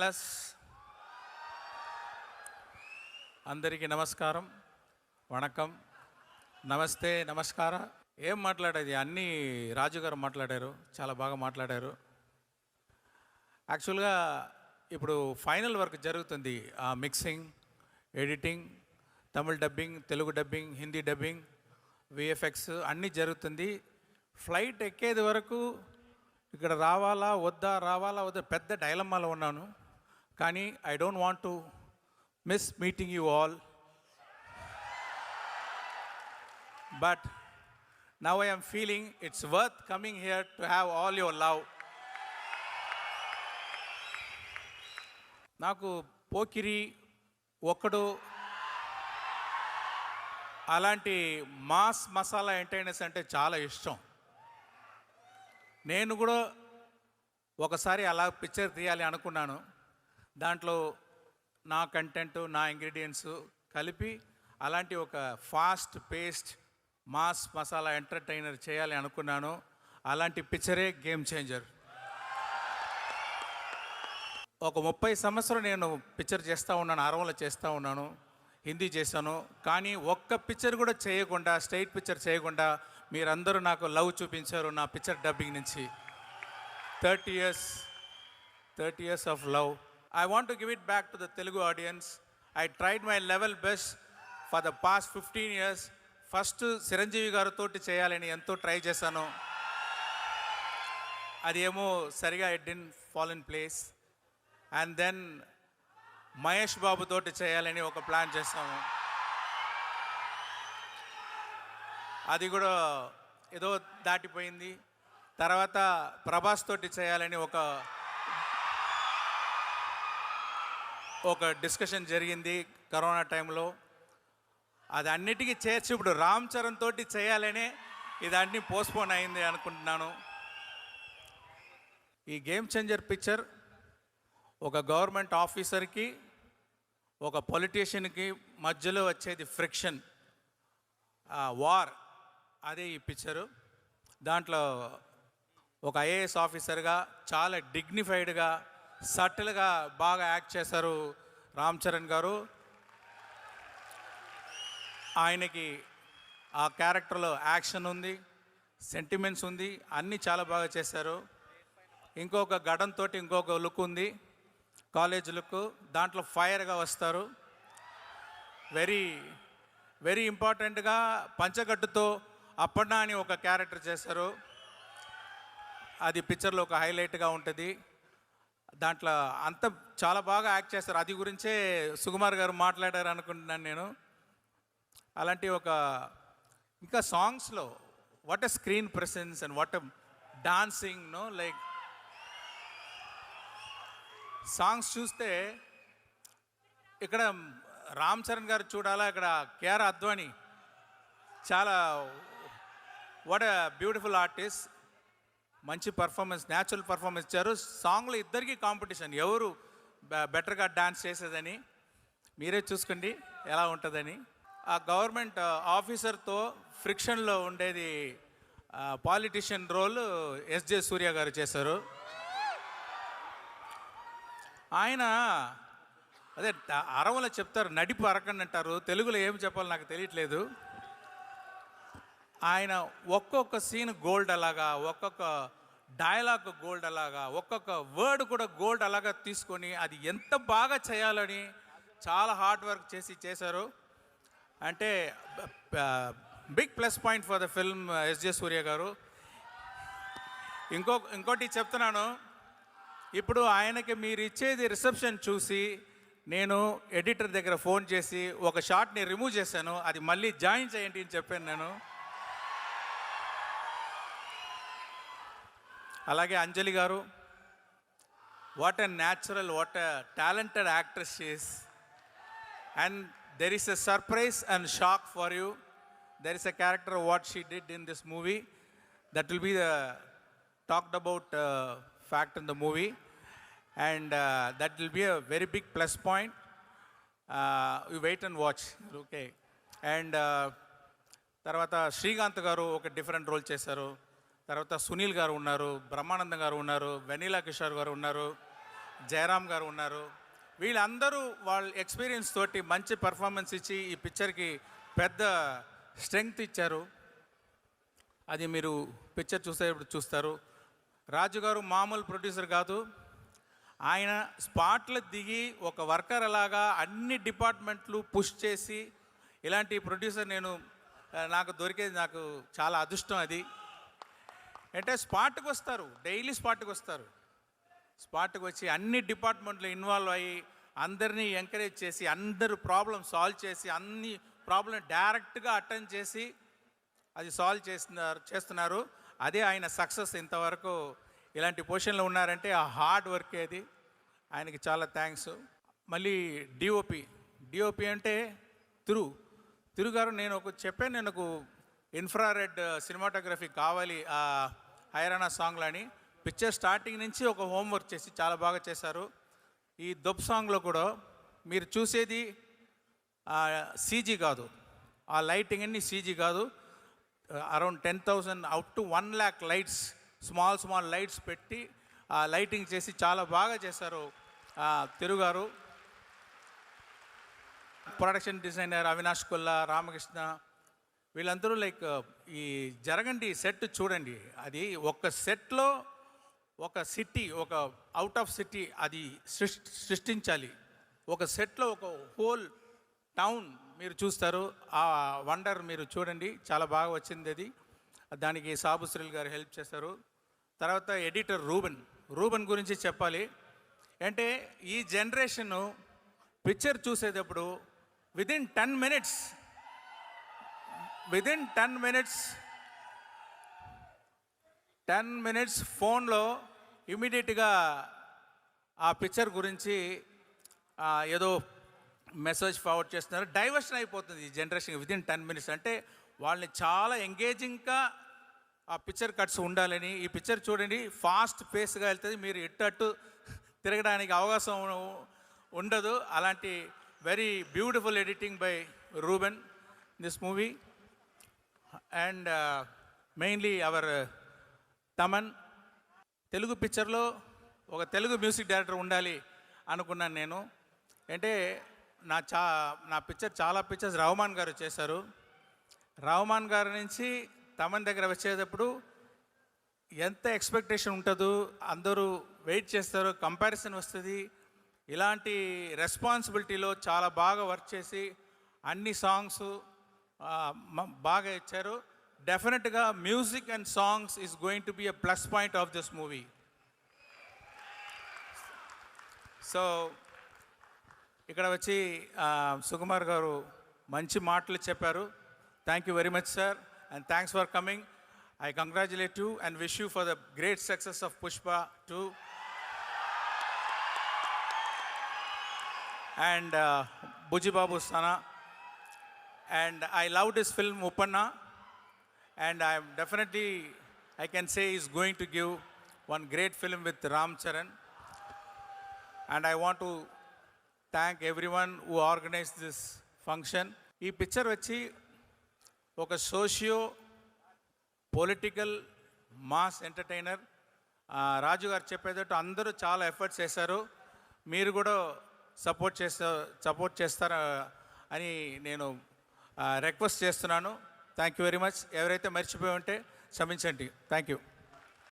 Plus అందరికీ నమస్కారం, వణకం, నమస్తే, నమస్కార. ఏం మాట్లాడేది అన్నీ రాజుగారు మాట్లాడారు, చాలా బాగా మాట్లాడారు. యాక్చువల్గా ఇప్పుడు ఫైనల్ వర్క్ జరుగుతుంది. ఆ mixing, editing, Tamil dubbing, Telugu dubbing, Hindi dubbing, VFX అన్నీ జరుగుతుంది. ఫ్లైట్ ఎక్కేది వరకు ఇక్కడ రావాలా వద్దా పెద్ద డైలమాలో ఉన్నాను. కానీ I don't want to miss meeting you all, but now I am feeling it's worth coming here to have all your love. నాకు పోకిరి, ఒక్కడు అలాంటి మాస్ మసాలా ఎంటర్టైనర్స్ అంటే చాలా ఇష్టం. నేను కూడా ఒకసారి అలా పిక్చర్ తీయాలి అనుకున్నాను. దాంట్లో నా కంటెంట్, నా ఇంగ్రీడియంట్స్ కలిపి అలాంటి ఒక fast paced mass masala entertainer చేయాలి అనుకున్నాను. అలాంటి పిక్చరే గేమ్ చేంజర్. ఒక 30 సంవత్సరం నేను పిక్చర్ చేస్తూ ఉన్నాను, అరవలో చేస్తూ ఉన్నాను, హిందీ చేశాను. కానీ ఒక్క పిక్చర్ కూడా చేయకుండా, స్ట్రైట్ పిక్చర్ చేయకుండా మీరందరూ నాకు లవ్ చూపించారు నా పిక్చర్ డబ్బింగ్ నుంచి. 30 years of love. I want to give it back to the Telugu audience. I tried my level best for the past 15 years. First Chiranjeevi గారితో చేయాలని ఎంతో ట్రై చేశాను. అది ఏమో సరిగా it didn't fall in place. And then Mahesh Babu తోటి చేయాలని ఒక ప్లాన్ చేస్తాము. అది కూడా ఏదో దాటిపోయింది. తర్వాత ప్రభాస్ తోటి చేయాలని ఒక డిస్కషన్ జరిగింది కరోనా టైంలో. అది అన్నిటికీ చేర్చి ఇప్పుడు రామ్ చరణ్ తోటి చేయాలనే ఇదన్నీ పోస్ట్పోన్ అయింది అనుకుంటున్నాను. ఈ గేమ్ చేంజర్ పిక్చర్ ఒక గవర్నమెంట్ ఆఫీసర్కి, ఒక పొలిటీషియన్కి మధ్యలో వచ్చేది ఫ్రిక్షన్, వార్, అదే ఈ పిక్చరు. దాంట్లో ఒక ఐఏఎస్ ఆఫీసర్గా చాలా డిగ్నిఫైడ్గా, సటిల్గా బాగా యాక్ట్ చేశారు రామ్ చరణ్ గారు. ఆయనకి ఆ క్యారెక్టర్లో యాక్షన్ ఉంది, సెంటిమెంట్స్ ఉంది, అన్నీ చాలా బాగా చేశారు. ఇంకొక గడంతో ఇంకొక లుక్ ఉంది, కాలేజ్ లుక్. దాంట్లో ఫైర్గా వస్తారు. వెరీ వెరీ ఇంపార్టెంట్గా పంచగట్టుతో అప్పన్నా అని ఒక క్యారెక్టర్ చేశారు. అది పిక్చర్లో ఒక హైలైట్గా ఉంటుంది. దాంట్లో అంత చాలా బాగా యాక్ట్ చేస్తారు. అది గురించే సుకుమార్ గారు మాట్లాడారు అనుకుంటున్నాను నేను. అలాంటి ఇంకా సాంగ్స్లో what a screen presence and what a dancing, no like songs చూస్తే ఇక్కడ రామ్ చరణ్ గారు చూడాలా, ఇక్కడ కేఆర్ అద్వానీ చాలా వాట్ ఎ బ్యూటిఫుల్ ఆర్టిస్ట్. మంచి పర్ఫార్మెన్స్, న్యాచురల్ పర్ఫార్మెన్స్ ఇచ్చారు. సాంగ్లో ఇద్దరికీ కాంపిటీషన్, ఎవరు బెటర్గా డాన్స్ చేసేదని. మీరే చూసుకోండి ఎలా ఉంటుందని. ఆ గవర్నమెంట్ ఆఫీసర్తో ఫ్రిక్షన్లో ఉండేది పాలిటిషియన్ రోల్ ఎస్జే సూర్య గారు చేశారు. ఆయన అదే అరవలో చెప్తారు, నడిపు అరకండి అంటారు. తెలుగులో ఏం చెప్పాలో నాకు తెలియట్లేదు. ఆయన ఒక్కొక్క సీన్ గోల్డ్ అలాగా, ఒక్కొక్క డైలాగ్ గోల్డ్ అలాగా, ఒక్కొక్క వర్డ్ కూడా గోల్డ్ అలాగా తీసుకొని అది ఎంత బాగా చేయాలని చాలా హార్డ్ వర్క్ చేశారు. అంటే big plus point for the film SJ Suryah గారు. ఇంకోటి చెప్తున్నాను, ఇప్పుడు ఆయనకి మీరు ఇచ్చేది రిసెప్షన్ చూసి నేను ఎడిటర్ దగ్గర ఫోన్ చేసి ఒక షాట్ని రిమూవ్ చేశాను, అది మళ్ళీ జాయిన్ చేయండి అని చెప్పాను నేను. అలాగే అంజలి గారు, what a natural, what a talented actress she is. And there is a surprise and shock for you. There is a character what she did in this movie that will be the talked about fact in the movie, and that will be a very big plus point. You wait and watch, okay. And తర్వాత శ్రీకాంత్ గారు ఒక different role చేశారు. తర్వాత సునీల్ గారు ఉన్నారు, బ్రహ్మానందం గారు ఉన్నారు, vanilla Kishore గారు ఉన్నారు. జయరామ్ గారు ఉన్నారు. వీళ్ళందరూ వాళ్ళ ఎక్స్పీరియన్స్ తోటి మంచి పర్ఫార్మెన్స్ ఇచ్చి ఈ పిక్చర్కి పెద్ద స్ట్రెంగ్త్ ఇచ్చారు. అది మీరు పిక్చర్ చూసేటప్పుడు చూస్తారు. రాజు గారు మామూలు ప్రొడ్యూసర్ కాదు. ఆయన స్పాట్లో దిగి ఒక వర్కర్ అలాగా అన్ని డిపార్ట్మెంట్లు పుష్ చేసి ఇలాంటి ప్రొడ్యూసర్ నాకు దొరికేది నాకు చాలా అదృష్టం. అది అంటే స్పాట్కి వస్తారు, డైలీ స్పాట్కి వస్తారు. స్పాట్కి వచ్చి అన్ని డిపార్ట్మెంట్లు ఇన్వాల్వ్ అయ్యి అందరినీ ఎంకరేజ్ చేసి అందరూ ప్రాబ్లం సాల్వ్ చేసి అన్ని ప్రాబ్లం డైరెక్ట్గా అటెండ్ చేసి అది సాల్వ్ చేస్తున్నారు. అదే ఆయన సక్సెస్. ఇంతవరకు ఇలాంటి పొజిషన్లో ఉన్నారంటే ఆ హార్డ్ వర్క్ అది. ఆయనకి చాలా థ్యాంక్స్. మళ్ళీ డిఓపి అంటే తిరుగారు. నేను చెప్పాను, నేను ఇన్ఫ్రారెడ్ సినిమాటోగ్రఫీ కావాలి ఆ హైరానా సాంగ్లో అని. పిక్చర్ స్టార్టింగ్ నుంచి ఒక హోంవర్క్ చేసి చాలా బాగా చేశారు. ఈ దొబ్ సాంగ్లో కూడా మీరు చూసేది సీజీ కాదు, ఆ లైటింగ్ అన్ని సీజీ కాదు. Around 10,000 out to 1 lakh lights, small lights పెట్టి ఆ లైటింగ్ చేసి చాలా బాగా చేశారు తిరుగారు. ప్రొడక్షన్ డిజైనర్ అవినాష్ కొల్లా, రామకృష్ణ, వీళ్ళందరూ ఈ జరగండి సెట్ చూడండి. అది ఒక సెట్లో ఒక సిటీ, ఒక అవుట్ ఆఫ్ సిటీ అది సృష్టించాలి. ఒక సెట్లో ఒక హోల్ టౌన్ మీరు చూస్తారు. ఆ వండర్ మీరు చూడండి, చాలా బాగా వచ్చింది అది. దానికి సాబుశ్రీల్ గారు హెల్ప్ చేశారు. తర్వాత ఎడిటర్ రూబెన్ గురించి చెప్పాలి. అంటే ఈ జనరేషను పిక్చర్ చూసేటప్పుడు విదిన్ 10 మినిట్స్ ఫోన్లో ఇమీడియట్గా ఆ పిక్చర్ గురించి ఏదో మెసేజ్ ఫార్వర్డ్ చేస్తున్నారు. డైవర్షన్ అయిపోతుంది ఈ జనరేషన్ విదిన్ 10 మినిట్స్. అంటే వాళ్ళని చాలా ఎంగేజింగ్గా ఆ పిక్చర్ కట్స్ ఉండాలని. ఈ పిక్చర్ చూడండి, ఫాస్ట్ పేస్గా వెళ్తుంది, మీరు ఇట్టట్టు తిరగడానికి అవకాశం ఉండదు. అలాంటి very beautiful editing by Ruben this movie. And mainly our Thaman. Telugu పిక్చర్లో ఒక తెలుగు మ్యూజిక్ డైరెక్టర్ ఉండాలి అనుకున్నాను నేను. అంటే నా పిక్చర్ చాలా పిక్చర్స్ రహమాన్ గారు చేశారు. రహమాన్ గారి నుంచి తమన్ దగ్గర వచ్చేటప్పుడు ఎంత ఎక్స్పెక్టేషన్ ఉంటుందో, అందరూ వెయిట్ చేస్తారు, కంపారిజన్ వస్తుంది. ఇలాంటి రెస్పాన్సిబిలిటీలో చాలా బాగా వర్క్ చేసి అన్ని సాంగ్స్ బాగా ఇచ్చారు. డెఫినెట్గా music and songs is going to be a plus point of this movie. So ఇక్కడ వచ్చి సుకుమార్ గారు మంచి మాటలు చెప్పారు. Thank you very much sir, and thanks for coming. I congratulate you and wish you for the great success of Pushpa 2. And Buji Babu Sana. And I loved his film Uppanna. And I can say he's going to give one great film with Ram Charan. And I want to thank everyone who organized this function. Ee picture vachi oka socio political mass entertainer. Raju గారు చెప్పేటట్టు అందరూ చాలా efforts చేశారు. మీరు కూడా support చేస్తారా అని నేను రిక్వెస్ట్ చేస్తున్నాను. Thank you very much. ఎవరైతే మర్చిపోయి ఉంటే క్షమించండి. Thank you.